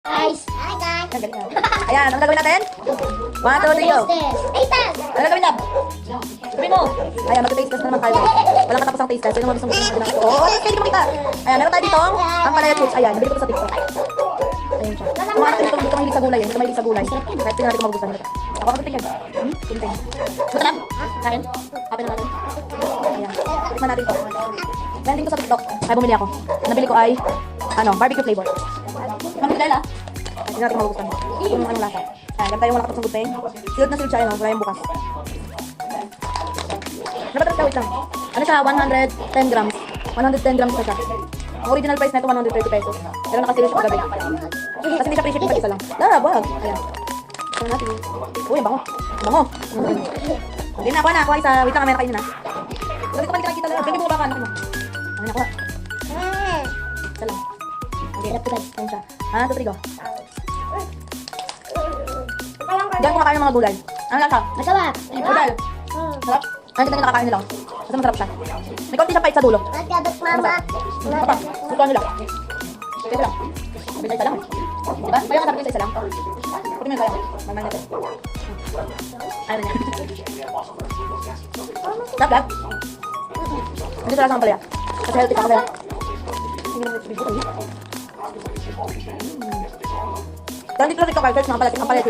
Guys! Hi guys! Ayan, ano gagawin natin? 1, 2, 3, go! Ano gagawin na? Sabi mo! Ayan, mag-taste test na naman tayo. Walang katapos ang taste test. Sino mo gusto mo ginagawa? Oo, pwede mo makita. Ayan, meron tayo dito ang palaya chips. Ayan, nabili ko ito sa TikTok. Ayan siya. Kung ano dito mahilig sa gulay. Hindi mahilig sa gulay. Kahit tingnan natin kung magugustuhan nito. Ako ang titingin. Tinting. Gusto na? Kain? Happy na natin. Ayan. Tikman natin ito. Trending ko sa TikTok. Kaya bumili ako. Nabili ko ay, barbecue flavor. Mami Dela. Ay, hindi natin magugustuhan. Kung anong lasa. Ayan, ganda yung walang katapos ng guteng. Sealed na sealed siya, wala yung bukas. Dapat wait lang. Ano siya? 110 grams. 110 grams na siya. Ang original price nito 130 pesos. Pero naka-series siya kagabi. Kasi hindi siya free shipping pag isa lang. Wag. Ayan. Ito natin. Uy, ang bango. Bango. Hindi na ako na. Ako ay sa... Wait lang, kamera kainin na. Sabi ko pa hindi ka nakikita lang. Hindi mo ba ka? Anak mo. Ayan ako. Isa lang. Okay, left to right. Ayan siya. 1, 2, 3, go. Diyan kumakain ng mga gulay. Ano lang siya? Masarap! Gulay. Sarap. Ano kita nakakain nila? Kasi masarap siya. May konti siya pait sa dulo. Magkabot mama! Papa, susuan nila. Isa lang. Bisa isa lang. Diba? Kaya masarap yung isa lang. Puti mo yung kaya. Mamay natin. Ayaw niya. Sarap lang. Hindi sa lasang palaya. Kasi healthy ka palaya. Hindi naman ito tayo. Pero dito lang ito kay search ng palaya.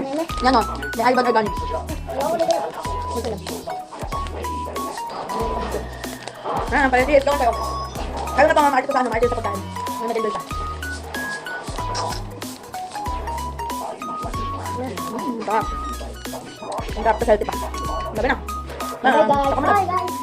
Yan o. May Ivan Organic. Ito lang. Ang palaya. Ito lang kayo. Kaya na pa mga market ko sa market sa pagkain. May matindol siya. Sarap. Ang sarap, healthy pa. Gabi na. Hi guys!